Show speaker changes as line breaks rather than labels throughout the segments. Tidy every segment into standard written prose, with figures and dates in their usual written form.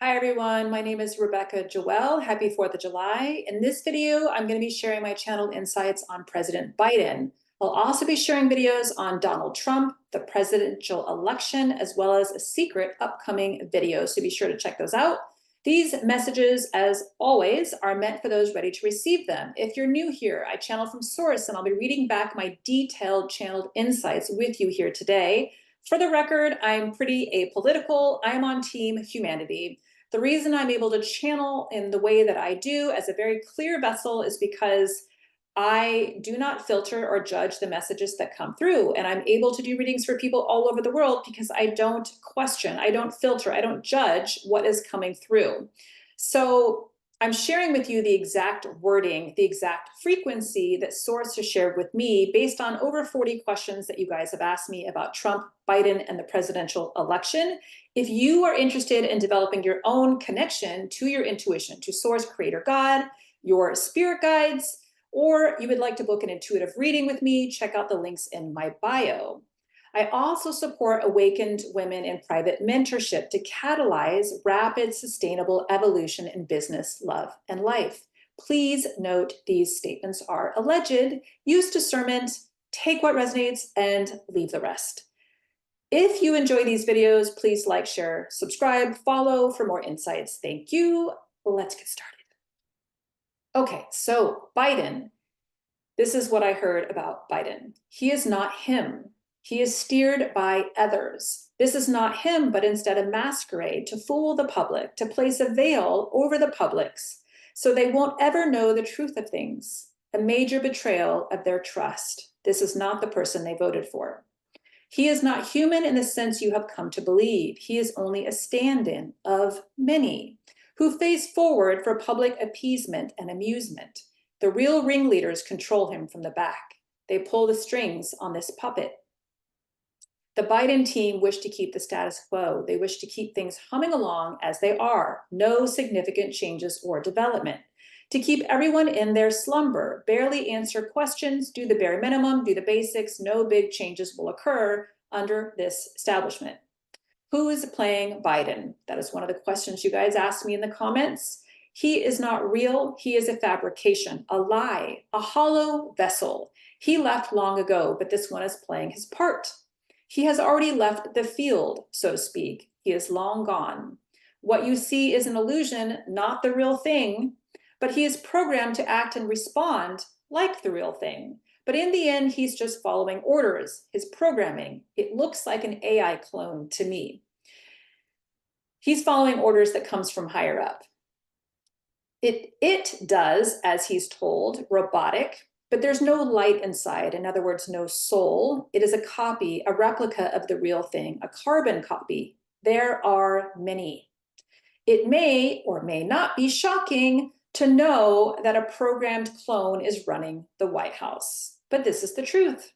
Hi everyone, my name is Rebecca Joel. Happy 4th of July. In this video, I'm going to be sharing my channeled insights on President Biden. I'll also be sharing videos on Donald Trump, the presidential election, as well as a secret upcoming video, so be sure to check those out. These messages, as always, are meant for those ready to receive them. If you're new here, I channel from source and I'll be reading back my detailed channeled insights with you here today. For the record, I'm pretty apolitical. I am on Team Humanity. The reason I'm able to channel in the way that I do as a very clear vessel is because I do not filter or judge the messages that come through. And I'm able to do readings for people all over the world because I don't question, I don't filter, I don't judge what is coming through. So I'm sharing with you the exact wording, the exact frequency that Source has shared with me based on over 40 questions that you guys have asked me about Trump, Biden, and the presidential election. If you are interested in developing your own connection to your intuition, to Source, Creator God, your spirit guides, or you would like to book an intuitive reading with me, check out the links in my bio. I also support awakened women in private mentorship to catalyze rapid, sustainable evolution in business, love, and life. Please note these statements are alleged, use discernment, take what resonates, and leave the rest. If you enjoy these videos, please like, share, subscribe, follow for more insights. Thank you. Let's get started. Okay, so Biden. This is what I heard about Biden. He is not him. He is steered by others. This is not him, but instead a masquerade to fool the public, to place a veil over the publics, so they won't ever know the truth of things. A major betrayal of their trust. This is not the person they voted for. He is not human in the sense you have come to believe. He is only a stand-in of many who face forward for public appeasement and amusement. The real ringleaders control him from the back. They pull the strings on this puppet. The Biden team wish to keep the status quo. They wish to keep things humming along as they are, no significant changes or development. To keep everyone in their slumber, barely answer questions, do the bare minimum, do the basics, no big changes will occur under this establishment. Who is playing Biden? That is one of the questions you guys asked me in the comments. He is not real. He is a fabrication, a lie, a hollow vessel. He left long ago, but this one is playing his part. He has already left the field, so to speak. He is long gone. What you see is an illusion, not the real thing, but he is programmed to act and respond like the real thing. But in the end, he's just following orders, his programming. It looks like an AI clone to me. He's following orders that comes from higher up. It does, as he's told, robotic, but there's no light inside. In other words, no soul. It is a copy, a replica of the real thing, a carbon copy. There are many. It may or may not be shocking to know that a programmed clone is running the White House. But this is the truth.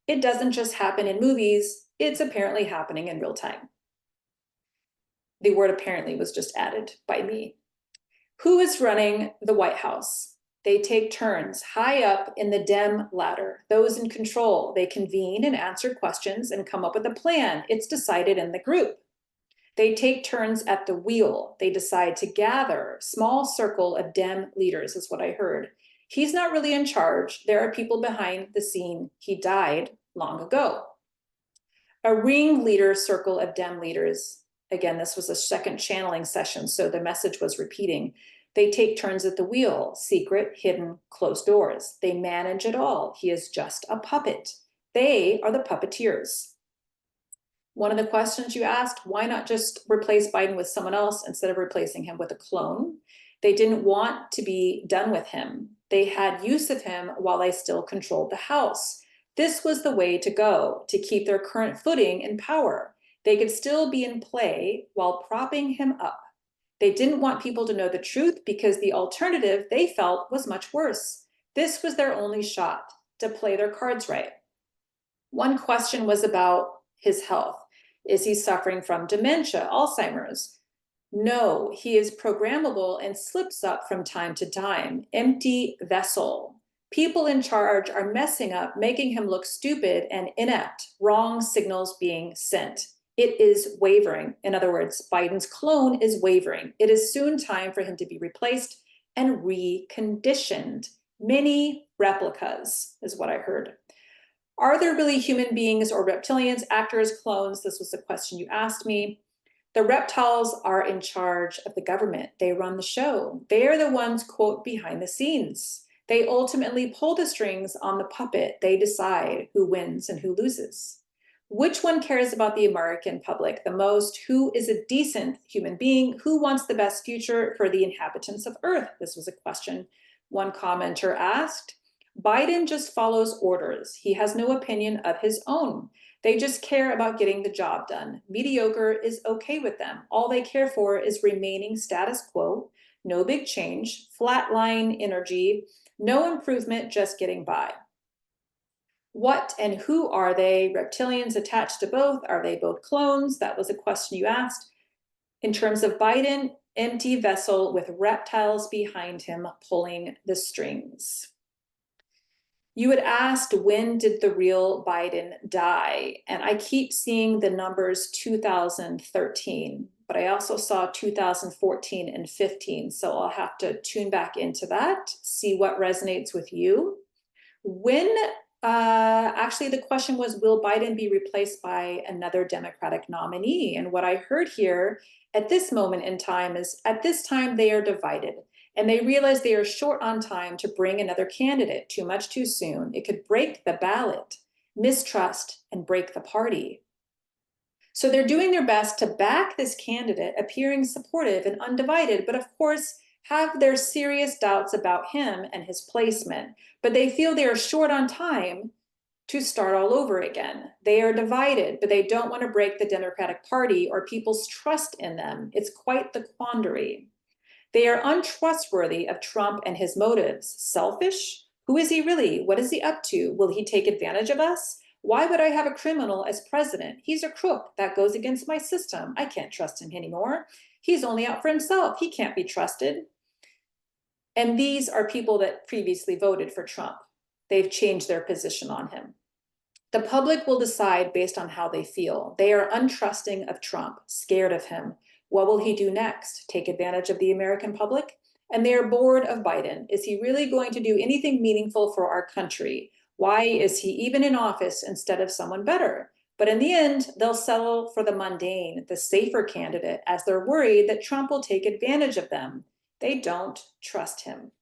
It doesn't just happen in movies, it's apparently happening in real time. The word apparently was just added by me. Who is running the White House? They take turns high up in the Dem ladder. Those in control, they convene and answer questions and come up with a plan. It's decided in the group. They take turns at the wheel. They decide to gather small circle of Dem leaders, is what I heard. He's not really in charge. There are people behind the scene. He died long ago. A ringleader circle of Dem leaders. Again, this was a second channeling session, so the message was repeating. They take turns at the wheel, secret, hidden, closed doors. They manage it all. He is just a puppet. They are the puppeteers. One of the questions you asked, why not just replace Biden with someone else instead of replacing him with a clone? They didn't want to be done with him. They had use of him while they still controlled the House. This was the way to go, to keep their current footing in power. They could still be in play while propping him up. They didn't want people to know the truth because the alternative they felt was much worse. This was their only shot to play their cards right. One question was about his health. Is he suffering from dementia, Alzheimer's? No, he is programmable and slips up from time to time. Empty vessel. People in charge are messing up, making him look stupid and inept, wrong signals being sent. It is wavering. In other words, Biden's clone is wavering. It is soon time for him to be replaced and reconditioned. Mini replicas is what I heard. Are there really human beings or reptilians, actors, clones? This was the question you asked me. The reptiles are in charge of the government. They run the show. They are the ones, quote, behind the scenes. They ultimately pull the strings on the puppet. They decide who wins and who loses. Which one cares about the American public the most? Who is a decent human being? Who wants the best future for the inhabitants of Earth? This was a question one commenter asked. Biden just follows orders. He has no opinion of his own. They just care about getting the job done. Mediocre is okay with them. All they care for is remaining status quo, no big change, flatline energy, no improvement, just getting by. What and who are they? Reptilians attached to both? Are they both clones? That was a question you asked. In terms of Biden, empty vessel with reptiles behind him pulling the strings. You had asked, when did the real Biden die? And I keep seeing the numbers 2013, but I also saw 2014 and 15. So I'll have to tune back into that, see what resonates with you. Actually, the question was, will Biden be replaced by another Democratic nominee? And what I heard here at this moment in time is, at this time, they are divided. And they realize they are short on time to bring another candidate too much too soon. It could break the ballot, mistrust, and break the party. So they're doing their best to back this candidate, appearing supportive and undivided, but of course, have their serious doubts about him and his placement. But they feel they are short on time to start all over again. They are divided, but they don't want to break the Democratic Party or people's trust in them. It's quite the quandary. They are untrustworthy of Trump and his motives. Selfish? Who is he really? What is he up to? Will he take advantage of us? Why would I have a criminal as president? He's a crook. That goes against my system. I can't trust him anymore. He's only out for himself. He can't be trusted. And these are people that previously voted for Trump. They've changed their position on him. The public will decide based on how they feel. They are untrusting of Trump, scared of him. What will he do next? Take advantage of the American public? And they are bored of Biden. Is he really going to do anything meaningful for our country? Why is he even in office instead of someone better? But in the end, they'll settle for the mundane, the safer candidate, as they're worried that Trump will take advantage of them. They don't trust him.